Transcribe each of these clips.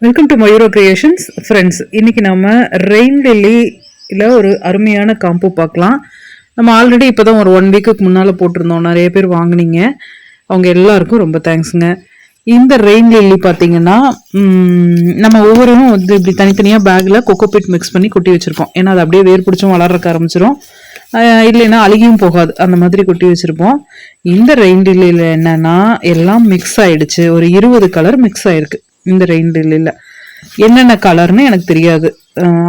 Welcome to Mayuro creations friends. இன்னைக்கு நம்ம rain லில்லியில் ஒரு அருமையான காம்போ பார்க்கலாம். நம்ம ஆல்ரெடி இப்போ தான் ஒரு 1 வீக்குக்கு முன்னால் போட்டிருந்தோம். நிறைய பேர் வாங்கினீங்க. அவங்க எல்லாருக்கும் ரொம்ப தேங்க்ஸுங்க. இந்த ரெயின் லில்லி பார்த்தீங்கன்னா நம்ம ஒவ்வொருவரும் வந்து இப்படி தனித்தனியாக பேக்கில் கொக்கோபிட் மிக்ஸ் பண்ணி கொட்டி வச்சுருப்போம். ஏன்னா அது அப்படியே வேர் பிடிச்சும் வளர்றக்க ஆரம்பிச்சிடும், இல்லைன்னா அழுகியும் போகாது. அந்த மாதிரி கொட்டி வச்சுருப்போம். இந்த ரெயின் லில்லியில் என்னன்னா எல்லாம் மிக்ஸ் ஆயிடுச்சு. ஒரு 20 கலர் மிக்ஸ் ஆயிருக்கு. இந்த ரெயின் லில்லியில் என்னென்ன கலர்னு எனக்கு தெரியாது,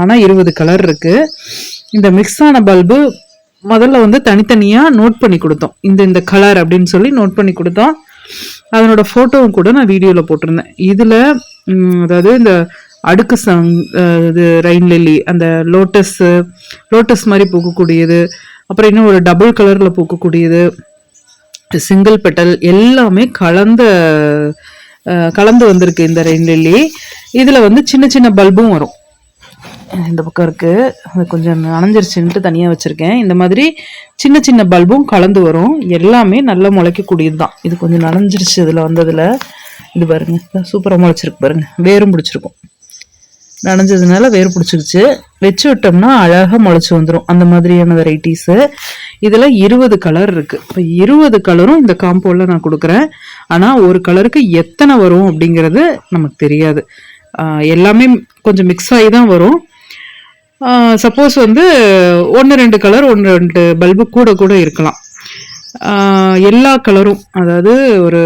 ஆனால் 20 கலர் இருக்கு. இந்த மிக்ஸ் ஆன பல்பு முதல்ல வந்து தனித்தனியாக நோட் பண்ணி கொடுத்தோம். இந்த கலர் அப்படின்னு சொல்லி நோட் பண்ணி கொடுத்தோம். அதனோட ஃபோட்டோவும் கூட நான் வீடியோவில் போட்டிருந்தேன். இதில் அதாவது இந்த அடுக்கு இது ரெயின் லில்லி, அந்த லோட்டஸ் மாதிரி பூக்கக்கூடியது, அப்புறம் இன்னும் ஒரு டபுள் கலரில் பூக்கக்கூடியது, சிங்கிள் பெட்டல் எல்லாமே கலந்து வந்திருக்கு இந்த ரெயின் லில்லி. இதில் வந்து சின்ன சின்ன பல்பும் வரும். இந்த பக்கம் இருக்கு, அது கொஞ்சம் நனைஞ்சிருச்சுன்ட்டு தனியாக வச்சுருக்கேன். இந்த மாதிரி சின்ன சின்ன பல்பும் கலந்து வரும். எல்லாமே நல்லா முளைக்கக்கூடியது தான். இது கொஞ்சம் நனைஞ்சிருச்சு இதில் வந்ததில். இது பாருங்க, சூப்பராக முளைச்சிருக்கு பாருங்க. வேரும் பிடிச்சிருக்கும். நனைஞ்சதுனால வேர் பிடிச்சிருச்சு. வச்சு விட்டோம்னா அழகாக முளைச்சி வந்துடும். அந்த மாதிரியான வெரைட்டிஸு இதில் 20 கலர் இருக்குது. இப்போ 20 கலரும் இந்த காம்போவில் நான் கொடுக்குறேன். ஆனால் ஒரு கலருக்கு எத்தனை வரும் அப்படிங்கிறது நமக்கு தெரியாது. எல்லாமே கொஞ்சம் மிக்ஸ் ஆகி தான் வரும். சப்போஸ் வந்து 1-2 கலர் 1-2 பல்பு கூட இருக்கலாம். எல்லா கலரும், அதாவது ஒரு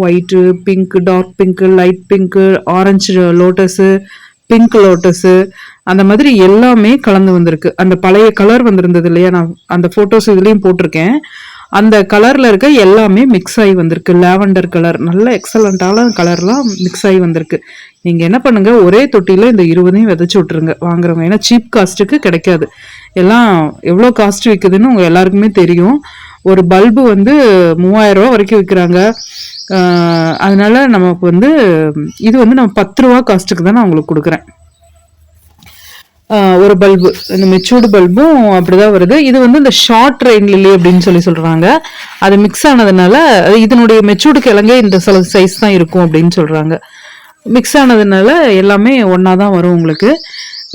white, pink, dark pink, light pink, orange lotus, pink lotus, அந்த மாதிரி எல்லாமே கலந்து வந்திருக்கு. அந்த பழைய கலர் வந்திருந்தது இல்லையா, நான் அந்த ஃபோட்டோஸ் இதுலேயும் போட்டிருக்கேன். அந்த கலரில் இருக்க எல்லாமே மிக்ஸ் ஆகி வந்திருக்கு. லேவண்டர் கலர், நல்ல எக்ஸலண்ட்டான கலர்லாம் மிக்ஸ் ஆகி வந்திருக்கு. நீங்கள் என்ன பண்ணுங்க, ஒரே தொட்டியில் இந்த 20ஐயும் விதைச்சி விட்டுருங்க வாங்குறவங்க. ஏன்னா சீப் காஸ்ட்டுக்கு கிடைக்காது. எல்லாம் எவ்வளோ காஸ்ட் விற்குதுன்னு உங்கள் எல்லாருக்குமே தெரியும். ஒரு பல்பு வந்து 3000 ரூபா வரைக்கும் விற்கிறாங்க. அதனால நமக்கு வந்து இது வந்து நம்ம 10 ரூபா காஸ்ட்டுக்கு தான் நான் உங்களுக்கு கொடுக்குறேன். ஒரு பல்பு, இந்த மெச்சூர்டு பல்பும் அப்படிதான் வருது. இது வந்து இந்த ஷார்ட் ரெயின் லில்லி அப்படின்னு சொல்றாங்க. அது மிக்ஸ் ஆனதுனால இதனுடைய மெச்சூர்டு கிழங்கே இந்த சைஸ் தான் இருக்கும் அப்படின்னு சொல்றாங்க. மிக்ஸ் ஆனதுனால எல்லாமே ஒன்னா தான் வரும். உங்களுக்கு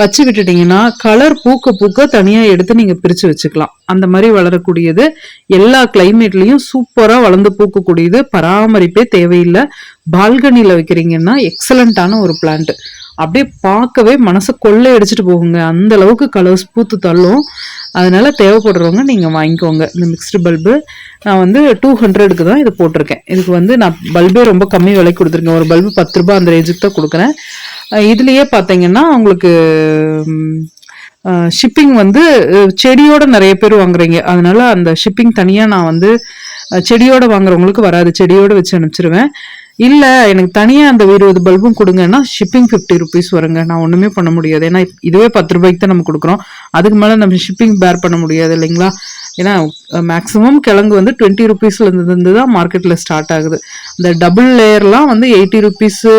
வச்சு விட்டுட்டீங்கன்னா கலர் பூக்க தனியாக எடுத்து நீங்கள் பிரித்து வச்சுக்கலாம். அந்த மாதிரி வளரக்கூடியது. எல்லா கிளைமேட்லேயும் சூப்பராக வளர்ந்து பூக்கக்கூடியது. பராமரிப்பே தேவையில்லை. பால்கனியில் வைக்கிறீங்கன்னா எக்ஸலண்ட்டான ஒரு பிளான்ட். அப்படியே பார்க்கவே மனசை கொள்ளை அடிச்சுட்டு போகுங்க. அந்த அளவுக்கு கலர்ஸ் பூத்து தள்ளும். அதனால தேவைப்படுறவங்க நீங்கள் வாங்கிக்கோங்க. இந்த மிக்ஸ்டு பல்பு நான் வந்து 200க்கு தான் இது போட்டிருக்கேன். இதுக்கு வந்து நான் பல்பே ரொம்ப கம்மி விலைக்கு கொடுத்துருக்கேன். ஒரு பல்பு 10 ரூபாய் அந்த ரேஞ்சுக்கு தான் கொடுக்குறேன். இதுலேயே பார்த்தீங்கன்னா உங்களுக்கு ஷிப்பிங் வந்து செடியோட நிறைய பேர் வாங்குறீங்க. அதனால அந்த ஷிப்பிங் தனியாக நான் வந்து செடியோட வாங்குறவங்களுக்கு வராது. செடியோட வச்சு அனுப்பிச்சிருவேன். இல்லை எனக்கு தனியாக அந்த 20 பல்பும் கொடுங்கன்னா ஷிப்பிங் 50 ருபீஸ் வருங்க. நான் ஒன்றுமே பண்ண முடியாது. ஏன்னா இதுவே 10 ரூபாய்க்கு தான் நம்ம கொடுக்குறோம். அதுக்கு மேலே நம்ம ஷிப்பிங் பேர் பண்ண முடியாது இல்லைங்களா. ஏன்னா மேக்ஸிமம் கிழங்கு வந்து 20 ருபீஸ்லேருந்து தான் மார்க்கெட்டில் ஸ்டார்ட் ஆகுது. இந்த டபுள் லேயர்லாம் வந்து 80 ருபீஸு,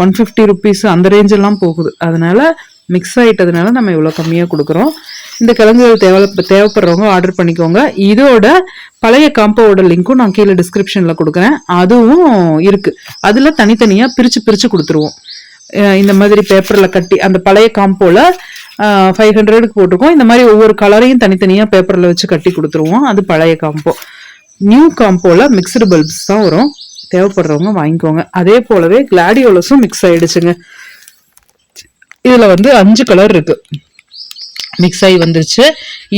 150 ருபீஸ் அந்த ரேஞ்செல்லாம் போகுது. அதனால மிக்ஸ் ஆகிட்டதுனால நம்ம இவ்வளோ கம்மியாக கொடுக்குறோம். இந்த கிழங்குகள் தேவைப்படுறவங்க ஆர்டர் பண்ணிக்கோங்க. இதோட பழைய காம்போவோட லிங்க்கும் நான் கீழே டிஸ்கிரிப்ஷனில் கொடுக்குறேன். அதுவும் இருக்குது. அதில் தனித்தனியாக பிரித்து கொடுத்துருவோம். இந்த மாதிரி பேப்பரில் கட்டி அந்த பழைய காம்போவில் 500க்கு போட்டிருக்கோம். இந்த மாதிரி ஒவ்வொரு கலரையும் தனித்தனியாக பேப்பரில் வச்சு கட்டி கொடுத்துருவோம். அது பழைய காம்போ. நியூ காம்போவில் மிக்சடு பல்ப்ஸ் தான் வரும். தேவைப்படுறவங்க வாங்கிக்கோங்க. அதே போலவே கிளாடியோலஸும் மிக்ஸ் ஆயிடுச்சுங்க. இதுல வந்து 5 கலர் இருக்கு, மிக்ஸ் ஆகி வந்துருச்சு.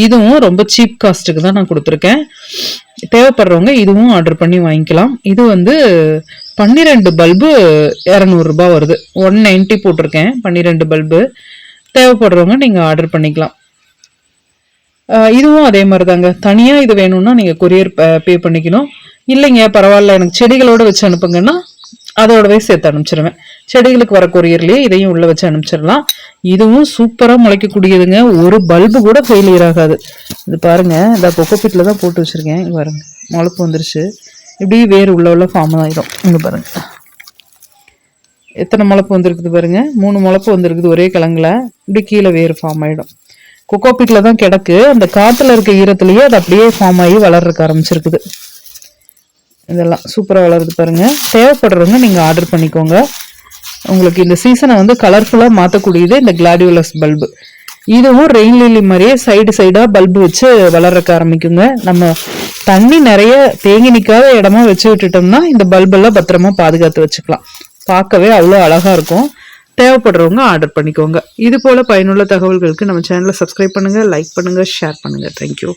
இதுவும் ரொம்ப சீப் காஸ்ட்டுக்கு தான் நான் கொடுத்துருக்கேன். தேவைப்படுறவங்க இதுவும் ஆர்டர் பண்ணி வாங்கிக்கலாம். இது வந்து 12 பல்பு 200 ரூபாய் வருது. 190 போட்டிருக்கேன் 12 பல்பு. தேவைப்படுறவங்க நீங்கள் ஆர்டர் பண்ணிக்கலாம். இதுவும் அதே மாதிரி தாங்க. தனியாக இது வேணும்னா நீங்கள் கொரியர் பே பண்ணிக்கணும். இல்லைங்க பரவாயில்ல எனக்கு செடிகளோடு வச்சு அனுப்புங்கன்னா அதோடவே சேர்த்து அனுப்பிச்சிருவேன். செடிகளுக்கு வர கொரியர்லேயே இதையும் உள்ள வச்சு அனுப்பிச்சிடலாம். இதுவும் சூப்பராக முளைக்கக்கூடியதுங்க. ஒரு பல்பு கூட ஃபெயிலியர் ஆகாது. இது பாருங்க, இந்த கொக்கோபிட்டில் தான் போட்டு வச்சிருக்கேன். இங்கே பாருங்க, முளைப்பு வந்துருச்சு. இப்படி வேறு உள்ள ஃபார்ம் ஆகிடும். இங்கே பாருங்க எத்தனை முளைப்பு வந்துருக்குது பாருங்க. 3 முளைப்பு வந்துருக்குது ஒரே கிழங்குல. இப்படி கீழே வேறு ஃபார்ம் ஆகிடும். கொக்கோபிட்டில் தான் கிடக்கு. அந்த காற்றுல இருக்க ஈரத்துலேயே அது அப்படியே ஃபார்ம் ஆகி வளர்றதுக்கு ஆரம்பிச்சிருக்குது. இதெல்லாம் சூப்பராக வளருது பாருங்க. தேவைப்படுறவங்க நீங்கள் ஆர்டர் பண்ணிக்கோங்க. உங்களுக்கு இந்த சீசனை வந்து கலர்ஃபுல்லாக மாற்றக்கூடியது இந்த கிளாடியோலஸ் பல்பு. இதுவும் ரெயின் லில்லி மாதிரியே சைடாக பல்பு வச்சு வளர்றக்க ஆரம்பிக்குங்க. நம்ம தண்ணி நிறைய தேங்கி நிற்காத இடமா வச்சு விட்டுட்டோம்னா இந்த பல்பெல்லாம் பத்திரமா பாதுகாத்து வச்சுக்கலாம். பார்க்கவே அவ்வளோ அழகா இருக்கும். தேவைப்படுறவங்க ஆர்டர் பண்ணிக்கோங்க. இது போல பயனுள்ள தகவல்களுக்கு நம்ம சேனலை சப்ஸ்கிரைப் பண்ணுங்க, லைக் பண்ணுங்க, ஷேர் பண்ணுங்க. தேங்க்யூ.